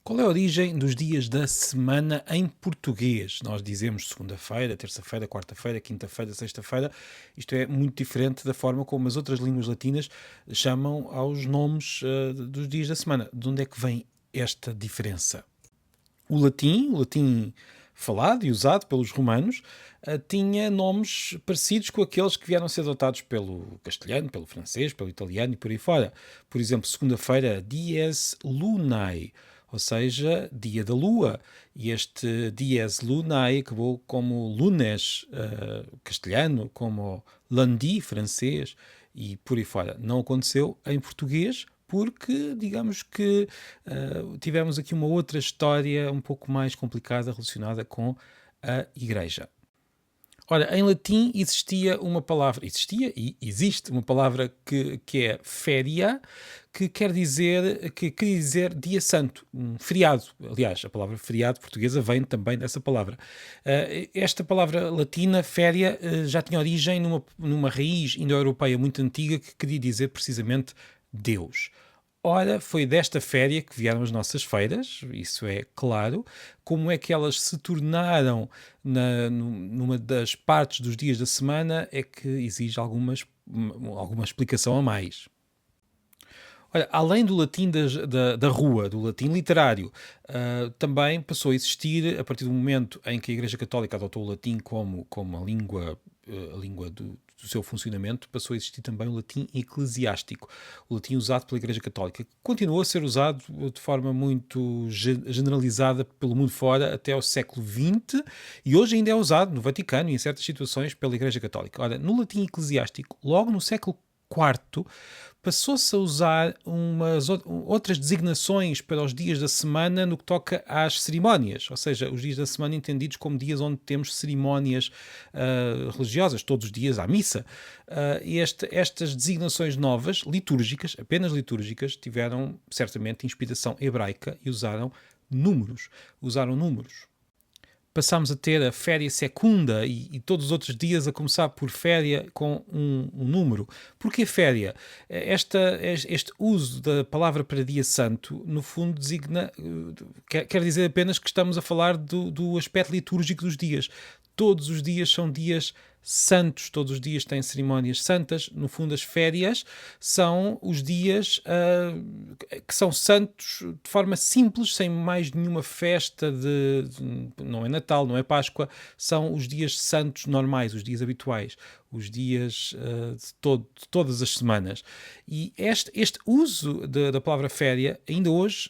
Qual é a origem dos dias da semana em português? Nós dizemos segunda-feira, terça-feira, quarta-feira, quinta-feira, sexta-feira. Isto é muito diferente da forma como as outras línguas latinas chamam aos nomes dos dias da semana. De onde é que vem esta diferença? O latim falado e usado pelos romanos, tinha nomes parecidos com aqueles que vieram a ser adotados pelo castelhano, pelo francês, pelo italiano e por aí fora. Por exemplo, segunda-feira, dies lunae, ou seja, dia da lua. E este dies lunae acabou como lunes, castelhano, como lundi, francês, e por aí fora. Não aconteceu em português, porque digamos que tivemos aqui uma outra história um pouco mais complicada relacionada com a Igreja. Ora, em latim existia e existe uma palavra que é féria, que quer dizer dia santo, um feriado. Aliás, a palavra feriado portuguesa vem também dessa palavra. Esta palavra latina, féria, já tinha origem numa raiz indo-europeia muito antiga que queria dizer precisamente Deus. Ora, foi desta féria que vieram as nossas feiras, isso é claro. Como é que elas se tornaram numa das partes dos dias da semana é que exige alguma explicação a mais. Olha, além do latim da rua, do latim literário, também passou a existir, a partir do momento em que a Igreja Católica adotou o latim como a língua do seu funcionamento, passou a existir também o latim eclesiástico, o latim usado pela Igreja Católica, que continuou a ser usado de forma muito generalizada pelo mundo fora até ao século XX e hoje ainda é usado no Vaticano e em certas situações pela Igreja Católica. Ora, no latim eclesiástico, logo no século IV, passou-se a usar outras designações para os dias da semana no que toca às cerimónias, ou seja, os dias da semana entendidos como dias onde temos cerimónias religiosas, todos os dias à missa. Estas designações novas, litúrgicas, apenas litúrgicas, tiveram certamente inspiração hebraica e usaram números. Passámos a ter a féria secunda e todos os outros dias a começar por féria com um número. Porquê féria? Este uso da palavra para dia santo, no fundo, quer dizer apenas que estamos a falar do aspecto litúrgico dos dias. Todos os dias são dias santos, todos os dias têm cerimónias santas. No fundo, as férias são os dias que são santos de forma simples, sem mais nenhuma festa não é Natal, não é Páscoa, são os dias santos normais, os dias habituais, os dias de todas as semanas. E este uso da palavra féria ainda hoje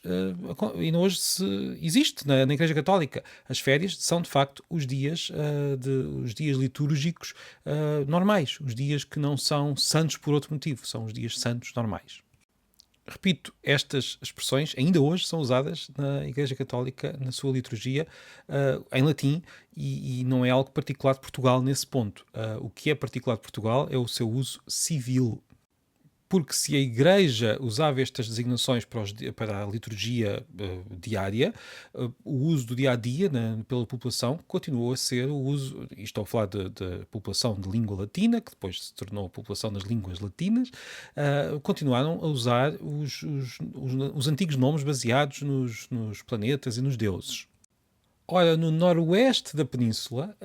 existe na Igreja Católica. As férias são, de facto, os dias litúrgicos normais, os dias que não são santos por outro motivo, são os dias santos normais. Repito, estas expressões ainda hoje são usadas na Igreja Católica, na sua liturgia, em latim, e não é algo particular de Portugal nesse ponto. O que é particular de Portugal é o seu uso civil. Porque se a Igreja usava estas designações para a liturgia diária, o uso do dia-a-dia pela população continuou a ser o uso, e estou a falar da população de língua latina, que depois se tornou a população das línguas latinas, continuaram a usar os antigos nomes baseados nos planetas e nos deuses. Ora, no noroeste da península,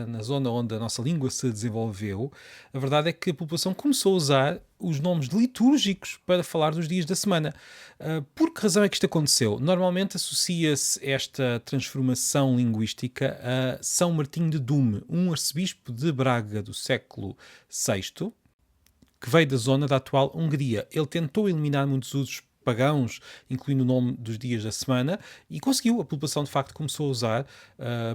na zona onde a nossa língua se desenvolveu, a verdade é que a população começou a usar os nomes litúrgicos para falar dos dias da semana. Por que razão é que isto aconteceu? Normalmente associa-se esta transformação linguística a São Martinho de Dume, um arcebispo de Braga do século VI, que veio da zona da atual Hungria. Ele tentou eliminar muitos usos pagãos, incluindo o nome dos dias da semana, e conseguiu. A população, de facto, começou a usar,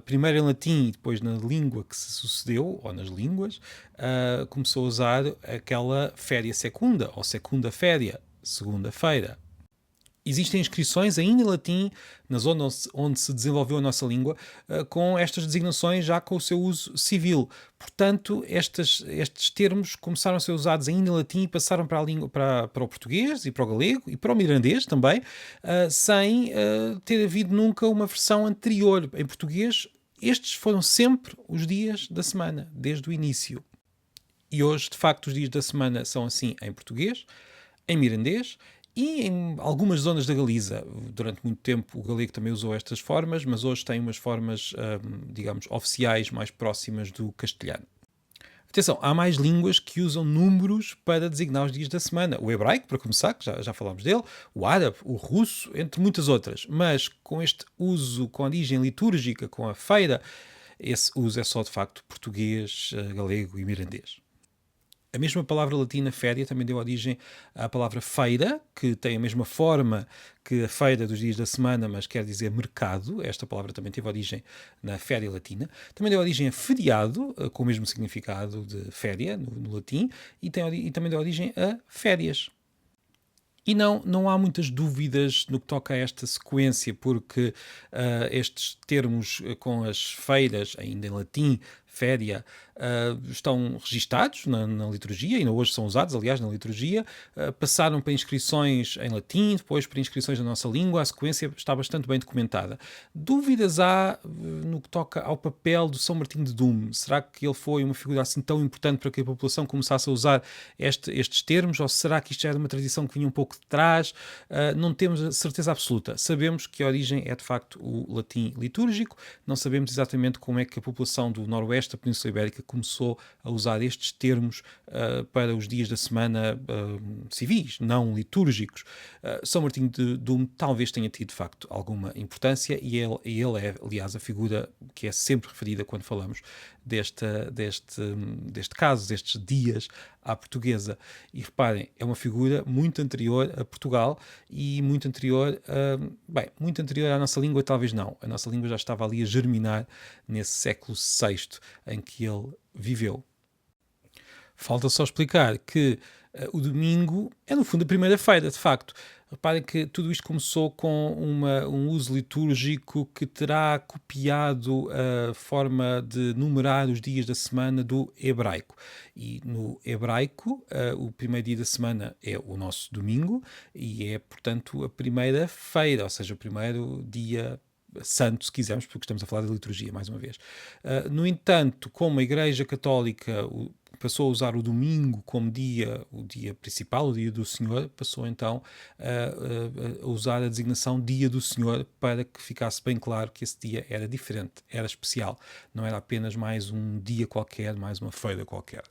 primeiro em latim e depois na língua que se sucedeu, ou nas línguas, começou a usar aquela féria secunda, ou secunda féria, segunda-feira. Existem inscrições ainda em latim, na zona onde se desenvolveu a nossa língua, com estas designações já com o seu uso civil. Portanto, estes termos começaram a ser usados ainda em latim e passaram para o português e para o galego e para o mirandês também, sem ter havido nunca uma versão anterior. Em português, estes foram sempre os dias da semana, desde o início. E hoje, de facto, os dias da semana são assim em português, em mirandês e em algumas zonas da Galiza. Durante muito tempo o galego também usou estas formas, mas hoje tem umas formas, digamos, oficiais mais próximas do castelhano. Atenção, há mais línguas que usam números para designar os dias da semana. O hebraico, para começar, que já falámos dele, o árabe, o russo, entre muitas outras. Mas com este uso, com a origem litúrgica, com a feira, esse uso é só de facto português, galego e mirandês. A mesma palavra latina féria também deu origem à palavra feira, que tem a mesma forma que a feira dos dias da semana, mas quer dizer mercado. Esta palavra também teve origem na féria latina. Também deu origem a feriado, com o mesmo significado de féria, no latim, e também deu origem a férias. E não há muitas dúvidas no que toca a esta sequência, porque estes termos com as feiras, ainda em latim, féria, estão registados na liturgia, e ainda hoje são usados, aliás, na liturgia, passaram para inscrições em latim, depois para inscrições na nossa língua, a sequência está bastante bem documentada. Dúvidas há no que toca ao papel do São Martinho de Dume. Será que ele foi uma figura assim tão importante para que a população começasse a usar estes termos, ou será que isto já era uma tradição que vinha um pouco de trás? Não temos a certeza absoluta. Sabemos que a origem é de facto o latim litúrgico, não sabemos exatamente como é que a população do Noroeste da Península Ibérica começou a usar estes termos para os dias da semana civis, não litúrgicos. São Martinho de Dume talvez tenha tido de facto alguma importância, e ele é, aliás, a figura que é sempre referida quando falamos deste caso, destes dias à portuguesa. E reparem, é uma figura muito anterior a Portugal e muito anterior, muito anterior à nossa língua, talvez não. A nossa língua já estava ali a germinar nesse século VI em que ele viveu. Falta só explicar que o domingo é, no fundo, a primeira-feira, de facto. Reparem que tudo isto começou com um uso litúrgico que terá copiado a forma de numerar os dias da semana do hebraico. E no hebraico, o primeiro dia da semana é o nosso domingo e é, portanto, a primeira-feira, ou seja, o primeiro dia santo, se quisermos, porque estamos a falar da liturgia, mais uma vez. No entanto, como a Igreja Católica passou a usar o domingo como o dia principal, o dia do Senhor, passou então a usar a designação dia do Senhor para que ficasse bem claro que esse dia era diferente, era especial, não era apenas mais um dia qualquer, mais uma feira qualquer.